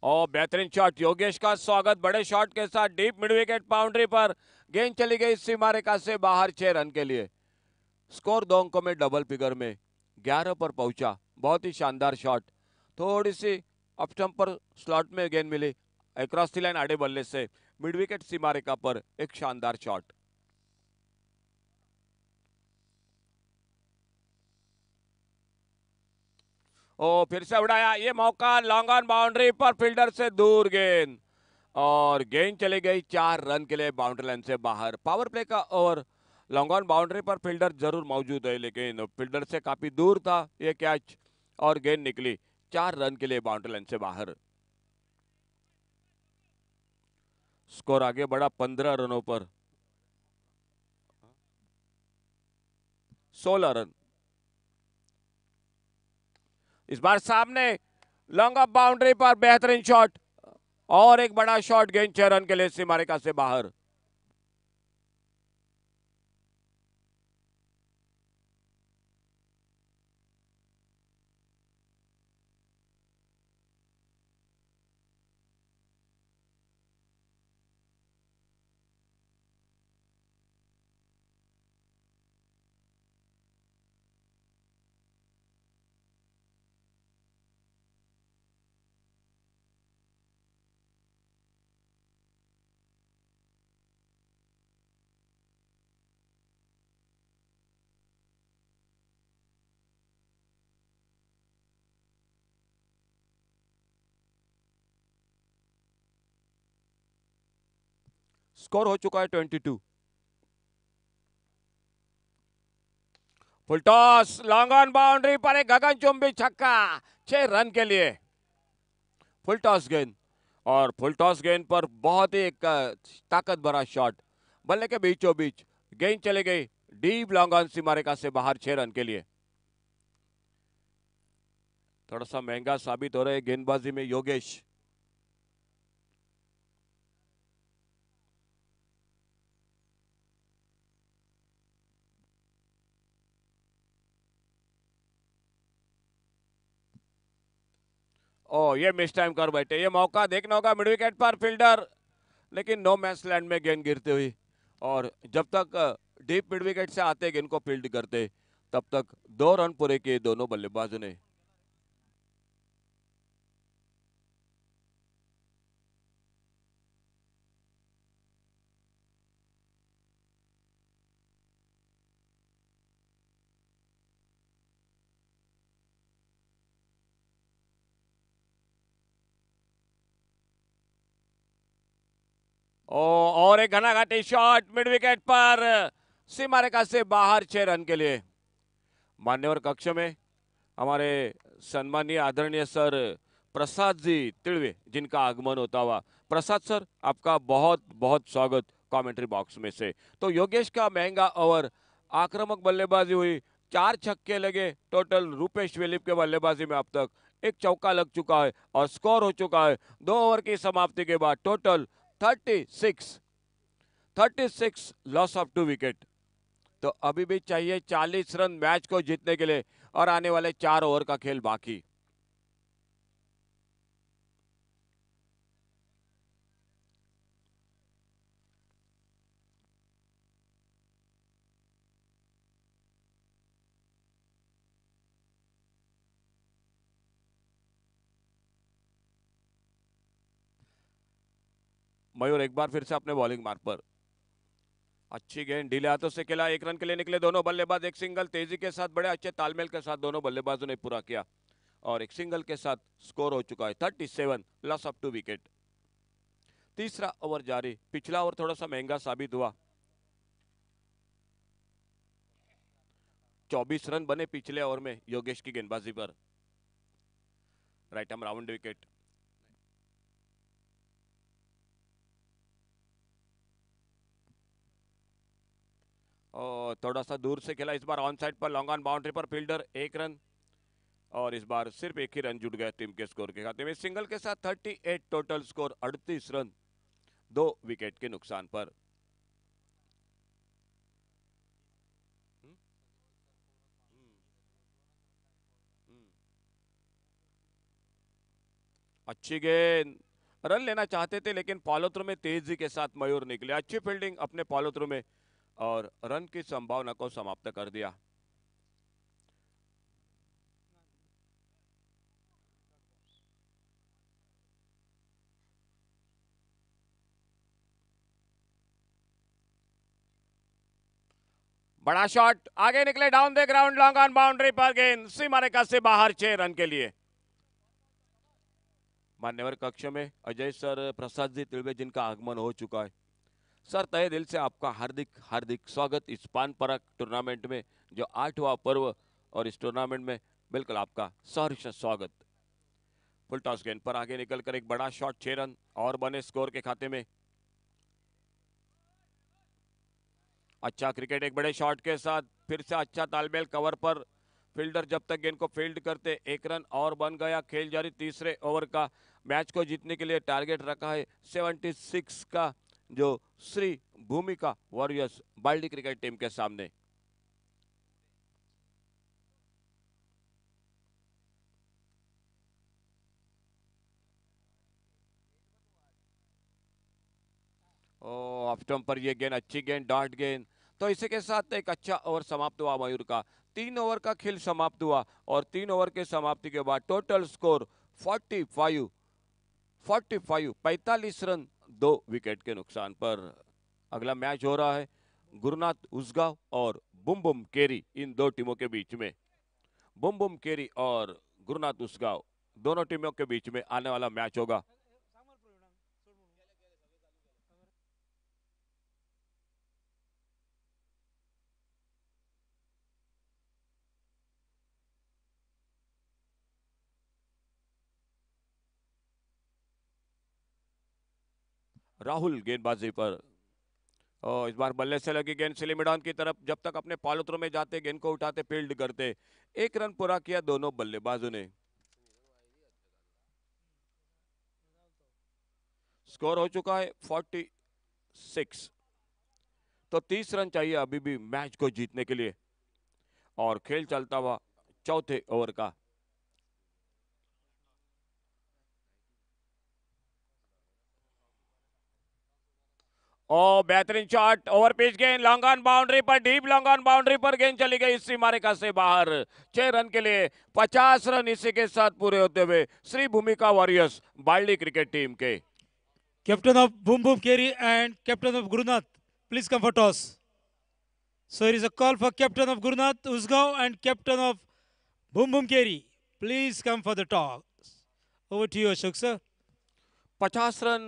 और बेहतरीन शॉट, योगेश का स्वागत बड़े शॉट के साथ डीप मिड विकेट बाउंड्री पर। गेंद चली गई सीमा रेखा से बाहर 6 रन के लिए। स्कोर 2 अंकों में डबल फिगर में 11 पर पहुंचा। बहुत ही शानदार शॉट। थोड़ी सी अप स्टंप पर स्लॉट में गेंद मिली, अक्रॉस द लाइन आड़े बल्ले से मिड विकेट सीमा रेखा पर एक शानदार शॉट। ओ फिर से उड़ाया, ये मौका लॉन्ग ऑन बाउंड्री पर, फील्डर से दूर गेंद और गेंद चली गई 4 रन के लिए बाउंड्री लाइन से बाहर। पावर प्ले का ओवर, लॉन्ग ऑन बाउंड्री पर फील्डर जरूर मौजूद है लेकिन फील्डर से काफी दूर था ये कैच और गेंद निकली 4 रन के लिए बाउंड्री लाइन से बाहर। स्कोर आगे बढ़ा 15 रनों पर, 16 रन। इस बार सामने लॉन्ग ऑफ बाउंड्री पर बेहतरीन शॉट और एक बड़ा शॉट, गेंद 6 रन के लिए सीमा रेखा से बाहर। स्कोर हो चुका है 22। Full toss, long on boundary पर एक गगनचुंबी छक्का 6 रन के लिए। फुल टॉस गेंद और फुल टॉस गेंद पर बहुत ही एक ताकत भरा शॉट, बल्ले के बीचों बीच गेंद चली गई डीप लॉन्ग ऑन सीमा रेखा से बाहर 6 रन के लिए। थोड़ा सा महंगा साबित हो रहे हैं गेंदबाजी में योगेश। ओ ये मिस टाइम कर बैठे, ये मौका देखना होगा मिड विकेट पर फील्डर, लेकिन नो मैच लैंड में गेंद गिरती हुई। और जब तक डीप मिड विकेट से आते गेंद को फील्ड करते, तब तक 2 रन पूरे किए दोनों बल्लेबाजों ने। और एक घनाघाटी शॉट मिड विकेट पर सीमा रेखा से बाहर 6 रन के लिए। मान्यवर कक्ष में हमारे सम्मानीय आदरणीय सर प्रसाद जी तिड़वे, जिनका आगमन होता हुआ। प्रसाद सर, आपका बहुत बहुत स्वागत कमेंट्री बॉक्स में से। तो योगेश का महंगा ओवर, आक्रामक बल्लेबाजी हुई, 4 छक्के लगे टोटल। रूपेश वेलिप के बल्लेबाजी में अब तक 1 चौका लग चुका है और स्कोर हो चुका है 2 ओवर की समाप्ति के बाद टोटल 36 लॉस ऑफ 2 विकेट। तो अभी भी चाहिए 40 रन मैच को जीतने के लिए और आने वाले 4 ओवर का खेल बाकी। मयूर एक बार फिर से अपने बॉलिंग मार्ग पर। अच्छी गेंद ढीले हाथों से खेला, 1 रन के लिए निकले दोनों बल्लेबाज। एक सिंगल तेजी के साथ, बड़े अच्छे तालमेल के साथ दोनों बल्लेबाजों ने पूरा किया और एक सिंगल के साथ स्कोर हो चुका है 37 लॉस ऑफ 2 विकेट। तीसरा ओवर जारी। पिछला ओवर थोड़ा सा महंगा साबित हुआ, 24 रन बने पिछले ओवर में योगेश की गेंदबाजी पर। Right arm round wicket. और थोड़ा सा दूर से खेला, इस बार ऑन साइड पर लॉन्ग ऑन बाउंड्री पर फील्डर 1 रन। और इस बार सिर्फ 1 ही रन जुट गया टीम के स्कोर के खाते में। सिंगल के साथ 38 टोटल स्कोर, 38 रन 2 विकेट के नुकसान पर। अच्छी गेंद, रन लेना चाहते थे लेकिन फॉलो थ्रू में तेजी के साथ मयूर निकले। अच्छी फील्डिंग अपने फॉलो थ्रू में और रन की संभावना को समाप्त कर दिया। बड़ा शॉट, आगे निकले down the ground, long on boundary पर गेंद सीमा रेखा से बाहर 6 रन के लिए। मान्यवर कक्ष में अजय सर, प्रसाद जी तिड़वे, जिनका आगमन हो चुका है। सर, तहे दिल से आपका हार्दिक हार्दिक स्वागत इस पान परक टूर्नामेंट में, जो 8वां पर्व, और इस टूर्नामेंट में बिल्कुल आपका सहर्ष स्वागत। फुल टॉस गेंद पर आगे निकलकर एक बड़ा शॉट, 6 रन और बने स्कोर के खाते में। अच्छा क्रिकेट, एक बड़े शॉट के साथ फिर से अच्छा तालमेल कवर पर। फील्डर जब तक गेंद को फील्ड करते 1 रन और बन गया। खेल जारी तीसरे ओवर का। मैच को जीतने के लिए टारगेट रखा है 76 का, जो Shri Bhumika warriors Baldi cricket team के सामने। ऑफ स्टंप पर ये गेंद, अच्छी गेंद, डॉट गेंद। तो इसी के साथ एक अच्छा ओवर समाप्त हुआ मयूर का। 3 ओवर का खेल समाप्त हुआ और 3 ओवर के समाप्ति के बाद टोटल स्कोर 45 रन 2 विकेट के नुकसान पर। अगला मैच हो रहा है गुरुनाथ उसगांव और बुम बुम केरी, इन दो टीमों के बीच में। बुम बुम केरी और गुरुनाथ उसगांव दोनों टीमों के बीच में आने वाला मैच होगा। राहुल गेंदबाजी पर, और इस बार बल्ले से लगी गेंद सिली मिडॉन की तरफ, जब तक अपने फॉलो थ्रो में जाते गेंद को उठाते फील्ड करते। एक रन पूरा किया दोनों बल्लेबाजों ने। स्कोर हो चुका है 46। तो 30 रन चाहिए अभी भी मैच को जीतने के लिए, और खेल चलता हुआ चौथे ओवर का। ओ बेहतरीन शॉट, ओवर पिच गेंद, लॉन्ग ऑन बाउंड्री पर, डीप लॉन्ग ऑन बाउंड्री पर गेंद चली गई इसी मारिका से बाहर। 6 रन के लिए 50 रन इसी के साथ पूरे होते हुए Shri Bhumika warriors Baldi cricket team के। Captain of Boom Boom Kerry and Captain of Gurunath, please come for toss. So here is a call for Captain of Gurunath Usgaon and Captain of Boom Boom Kerry. Please come for the toss. Over to you, Ashok sir. 50 run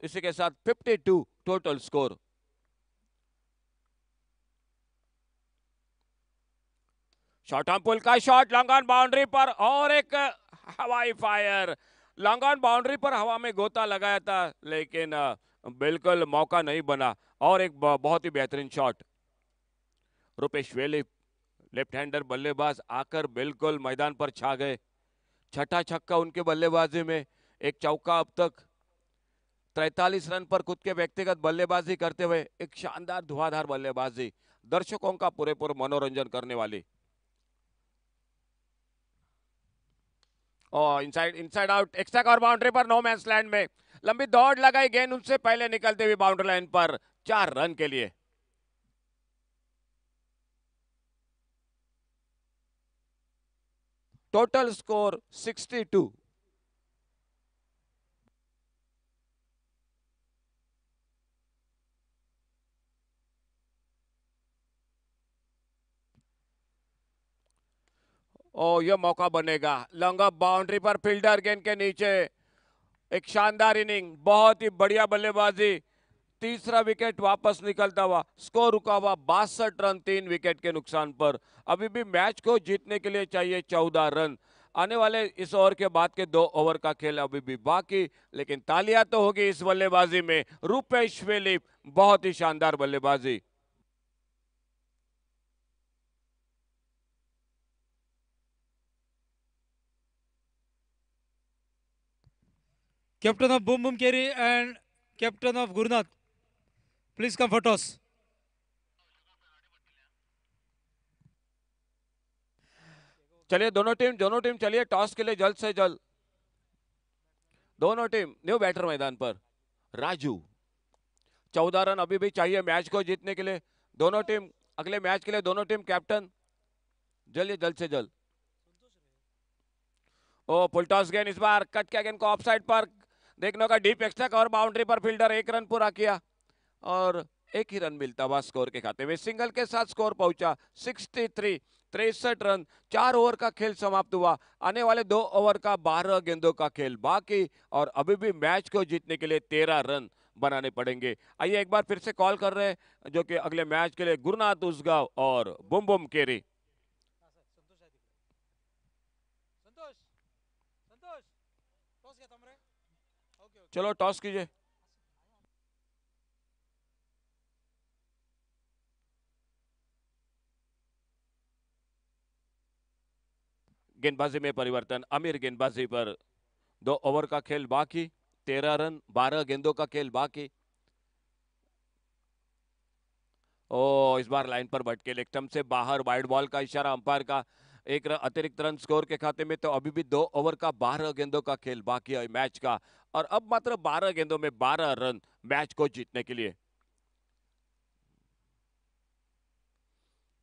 इसी के साथ 52 total score. Short on पुल का shot, long on boundary पर, और एक हवाई fire. Long on boundary पर हवा में गोता लगाया था, लेकिन बिल्कुल मौका नहीं बना। और एक बहुत ही बेहतरीन शॉट। रुपेश वेलिप लेफ्ट हैंडर बल्लेबाज आकर बिल्कुल मैदान पर छा गए। छठा छक्का उनके बल्लेबाजी में, एक चौका अब तक। 43 रन पर खुद के व्यक्तिगत बल्लेबाजी करते हुए एक शानदार धुआंधार बल्लेबाजी, दर्शकों का पूरेपूर मनोरंजन करने वाली। और inside out, extra cover boundary पर, नो मैंस लैंड में लंबी दौड़ लगाई गेंद उनसे पहले निकलते हुए बाउंड्री लाइन पर, 4 रन के लिए। Total score 62। और यह मौका बनेगा, लॉन्ग ऑफ बाउंड्री पर फील्डर गेंद के नीचे। एक शानदार इनिंग, बहुत ही बढ़िया बल्लेबाजी। तीसरा विकेट वापस निकलता हुआ, स्कोर रुका हुआ 62 रन 3 विकेट के नुकसान पर। अभी भी मैच को जीतने के लिए चाहिए 14 रन। आने वाले इस ओवर के बाद के 2 ओवर का खेल अभी भी बाकी, लेकिन तालियां तो होगी इस बल्लेबाजी में। रुपेश वेलिप, बहुत ही शानदार बल्लेबाजी। Captain of Boom Boom Kerry and Captain of Gurunath, please come for toss. चलिए दोनों टीम चलिए टॉस के लिए जल्द से जल्द। दोनों टीम, न्यू बैटर मैदान पर राजू। 14 रन अभी भी चाहिए मैच को जीतने के लिए। दोनों टीम अगले मैच के लिए, दोनों टीम कैप्टन जल्द से जल्द। ओ फुल टॉस गेंद, इस बार कट किया गेंद को ऑफ साइड पर, देखने का डीप एक्स्ट्रा कवर बाउंड्री पर, फील्डर 1 रन पूरा किया और 1 ही रन मिलता हुआ स्कोर के खाते में। सिंगल के साथ स्कोर पहुंचा 63, 63 रन। 4 ओवर का खेल समाप्त हुआ। आने वाले 2 ओवर का 12 गेंदों का खेल बाकी, और अभी भी मैच को जीतने के लिए 13 रन बनाने पड़ेंगे। आइए एक बार फिर से कॉल कर रहे हैं जो कि अगले मैच के लिए गुरुनाथ उसगांव और बुम बुम केरी। चलो टॉस कीजिए। गेंदबाजी में परिवर्तन, अमीर गेंदबाजी पर। 2 ओवर का खेल बाकी, 13 रन, 12 गेंदों का खेल बाकी। ओ इस बार लाइन पर भटके, लेग स्टंप से बाहर, वाइड बॉल का इशारा अंपायर का। 1 अतिरिक्त रन स्कोर के खाते में। तो अभी भी 2 ओवर का 12 गेंदों का खेल बाकी है मैच का, और अब मात्र 12 गेंदों में 12 रन मैच को जीतने के लिए।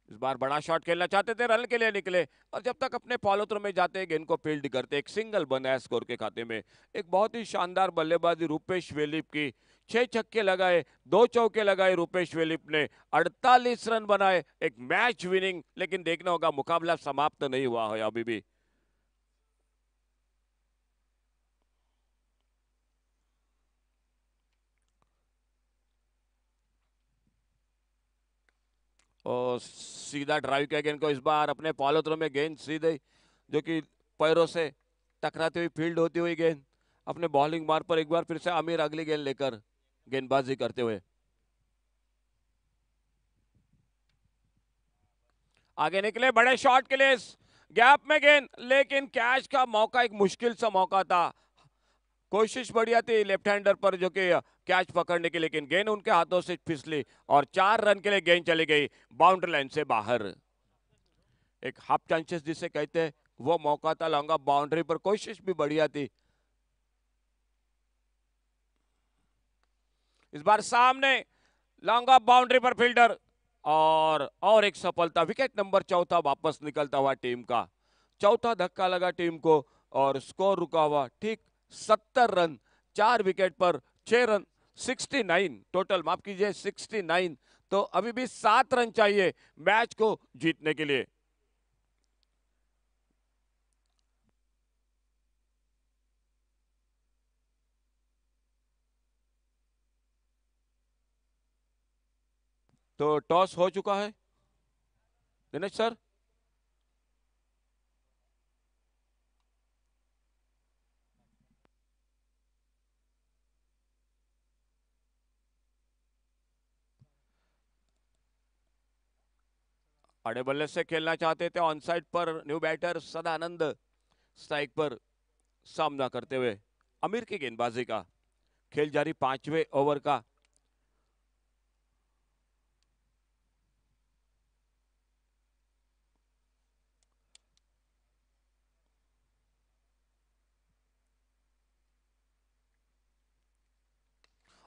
इस बार बड़ा शॉट खेलना चाहते थे, रन के लिए निकले, और जब तक अपने फॉलो थ्रो में जाते गेंद को फील्ड करते, एक सिंगल बना है स्कोर के खाते में। एक बहुत ही शानदार बल्लेबाजी रुपेश वेलिप की। 6 छक्के लगाए, 2 चौके लगाए रुपेश वेलिप ने, 48 रन बनाए, एक मैच विनिंग। लेकिन देखना होगा, मुकाबला समाप्त नहीं हुआ है अभी भी। और सीधा ड्राइव किया गेंद को, इस बार अपने फॉलो थ्रो में गेंद सीधे, जो कि पैरों से टकराती हुई फील्ड होती हुई गेंद अपने बॉलिंग मार्ग पर। एक बार फिर से आमिर अगली गेंद लेकर गेंदबाजी करते हुए। आगे निकले बड़े शॉट के लिए गैप में गेंद, लेकिन कैच का मौका एक मुश्किल सा मौका था। कोशिश बढ़िया थी लेफ्ट हैंडर पर जो कि कैच पकड़ने की, लेकिन गेंद उनके हाथों से फिसली और 4 रन के लिए गेंद चली गई बाउंड्री लाइन से बाहर। एक हाफ चांसेस जिसे कहते हैं वो मौका था लॉन्ग ऑफ बाउंड्री पर, कोशिश भी बढ़िया थी। इस बार सामने लॉन्ग ऑफ बाउंड्री पर फील्डर और एक सफलता, विकेट नंबर 4 वापस निकलता हुआ टीम का। चौथा धक्का लगा टीम को और स्कोर रुका हुआ ठीक 70 रन, 4 विकेट पर 6 रन, 69 टोटल, माफ कीजिए 69। तो अभी भी 7 रन चाहिए मैच को जीतने के लिए। तो टॉस हो चुका है दिनेश सर। बड़े बल्ले से खेलना चाहते थे ऑन साइड पर न्यू बैटर सदानंद, स्ट्राइक पर सामना करते हुए अमीर की गेंदबाजी का। खेल जारी 5वें ओवर का।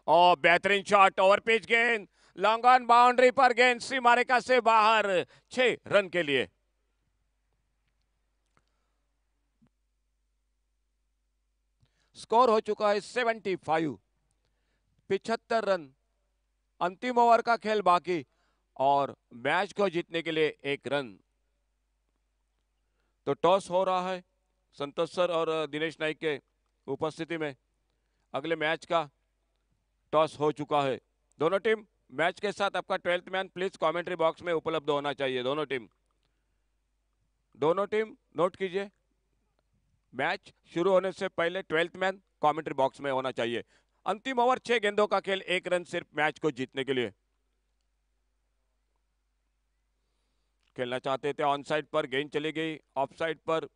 और बेहतरीन शॉट, ओवर पिच गेंद, लॉन्ग ऑन बाउंड्री पर गेंद सीमारेखा से बाहर, 6 रन के लिए। स्कोर हो चुका है 75, 75 रन, अंतिम ओवर का खेल बाकी और मैच को जीतने के लिए 1 रन। तो टॉस हो रहा है संतोष सर और दिनेश नाइक के उपस्थिति में। अगले मैच का टॉस हो चुका है। दोनों टीम मैच के साथ आपका 12th man please commentary box में उपलब्ध होना चाहिए। दोनों टीम नोट कीजिए, मैच शुरू होने से पहले 12th मैन कमेंट्री बॉक्स में होना चाहिए। अंतिम ओवर 6 गेंदों का खेल, 1 रन सिर्फ मैच को जीतने के लिए। खेलना चाहते थे ऑन साइड पर, गेंद चली गई ऑफ साइड पर।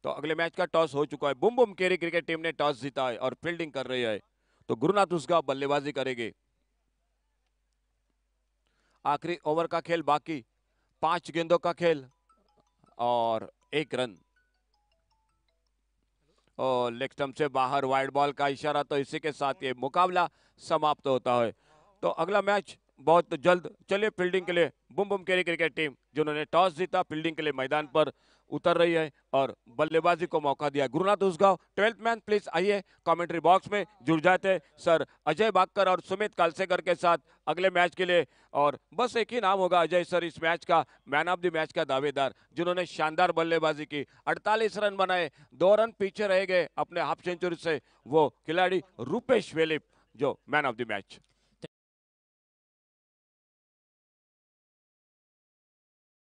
तो अगले मैच का टॉस हो चुका है। Bum Bum carry cricket team ने टॉस जीता है और फील्डिंग कर रही है। तो गुरुनाथ उसका बल्लेबाजी करेंगे। आखिरी ओवर का खेल बाकी, 5 गेंदों का खेल और 1 रन। और लेग स्टंप से बाहर वाइड बॉल का इशारा। तो इसी के साथ ये मुकाबला समाप्त होता है। तो अगला मैच बहुत जल्द। चलिए फील्डिंग के लिए Bum Bum carry cricket team जिन्होंने टॉस जीता फील्डिंग के लिए मैदान पर उतर रही है और बल्लेबाजी को मौका दिया। Gurunath Usgao 12th man please आइए कमेंट्री बॉक्स में जुड़ जाते सर अजय बागकर और सुमित कालसेकर के साथ अगले मैच के लिए। और बस एक ही नाम होगा अजय सर इस मैच का मैन ऑफ द मैच का दावेदार, जिन्होंने शानदार बल्लेबाजी की, 48 रन बनाए, 2 रन पीछे रह गए अपने हाफ सेंचुरी से, वो खिलाड़ी रूपेश वेलिप जो मैन ऑफ द मैच।